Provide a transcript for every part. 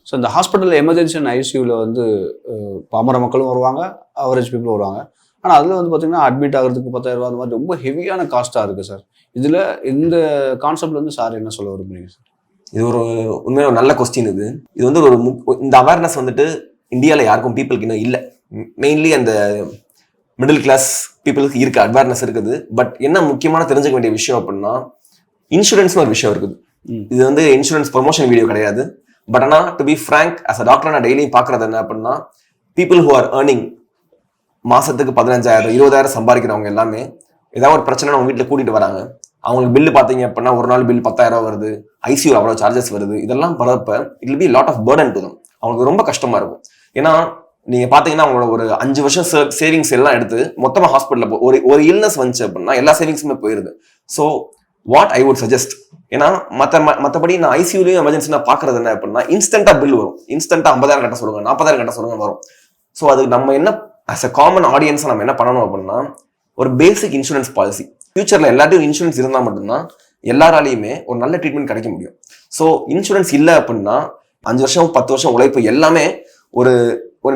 So இந்த ஹாஸ்பிட்டலில் emergency and ஐசியூவில் வந்து பாமர மக்களும் வருவாங்க, அவரேஜ் பீப்புளும் வருவாங்க. ஆனால் அதில் வந்து பார்த்தீங்கன்னா அட்மிட் ஆகிறதுக்கு 10,000 அந்த மாதிரி ரொம்ப ஹெவியான காஸ்ட்டாக இருக்குது சார். இதில் இந்த கான்செப்ட்ல வந்து சார் என்ன சொல்ல விரும்புறீங்க சார்? இது ஒரு உண்மையான ஒரு நல்ல கொஸ்டின். இது வந்து ஒரு இந்த அவேர்னஸ் வந்துட்டு இந்தியாவில் யாருக்கும் பீப்புளுக்கு இன்னும் இல்லை. மெயின்லி அந்த மிடில் கிளாஸ் பீப்புளுக்கு இருக்க அவேர்னஸ் இருக்குது. பட் என்ன முக்கியமான தெரிஞ்சுக்க வேண்டிய விஷயம் அப்படின்னா, இன்சூரன்ஸ்னு ஒரு விஷயம் இருக்குது. இது வந்து இன்சூரன்ஸ் ப்ரொமோஷன் வீடியோ கிடையாது. பட் ஆனால் to be frank, as a doctor நான் டெய்லியும் பார்க்கறது என்ன அப்படின்னா, பீப்புள் ஹூ ஆர் ஏர்னிங் மாசத்துக்கு 15,000 20,000 சம்பாதிக்கிறவங்க எல்லாமே ஏதாவது ஒரு பிரச்சனை அவங்க வீட்டில் கூட்டிட்டு வராங்க. அவங்களுக்கு பில்லு பார்த்தீங்க அப்படின்னா ஒரு நாள் பில் 10,000 வருது, ஐசியூ அவ்வளோ சார்ஜஸ் வருது. இதெல்லாம் வரப்ப it will be lot of burden to them. அவங்களுக்கு ரொம்ப கஷ்டமா இருக்கும். ஏன்னா நீங்க பாத்தீங்கன்னா அவங்களோட ஒரு 5 வருஷம் சேவிங்ஸ் எல்லாம் எடுத்து மொத்தமா ஹாஸ்பிட்டல் ஒரு இல்னஸ் வந்துச்சு அப்படின்னா எல்லா சேவிங்ஸுமே போயிருது. So what I would suggest, ஏன்னா மற்றபடி நான் ஐசியூலையும் எமர்ஜென்சி நான் பாக்குறது என்ன அப்படின்னா, இன்ஸ்டன்டா பில் வரும். இன்ஸ்டன்டா 50,000 கட்ட சொல்லுங்க, 40,000 கட்ட சொல்லுங்க வரும். ஸோ அது நம்ம என்ன அஸ் அ காமன் ஆடியன்ஸ் நம்ம என்ன பண்ணணும் அப்படின்னா, ஒரு பேசிக் இன்சூரன்ஸ் பாலிசி. ஃபியூச்சர்ல எல்லாத்தையும் இன்சூரன்ஸ் இருந்தால் மட்டும்தான் எல்லாராலையுமே ஒரு நல்ல ட்ரீட்மெண்ட் கிடைக்க முடியும். ஸோ இன்சூரன்ஸ் இல்லை அப்படின்னா 5 வருஷம் 10 வருஷம் உழைப்பு எல்லாமே ஒரு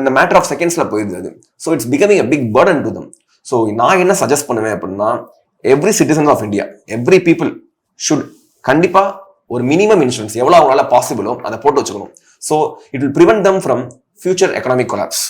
இந்த மேட்டர் ஆஃப் செகண்ட்ஸ்ல போயிருது அது. So it's becoming a big burden to them. So நான் என்ன சஜஸ்ட் பண்ணுவேன் அப்படின்னா, every citizen of India, every people should கண்டிப்பா ஒரு மினிமம் இன்சூரன்ஸ் எவ்வளவு அவங்களால பாசிபிளோ அதை போட்டு வச்சுக்கணும். So it will prevent them from future economic collapse.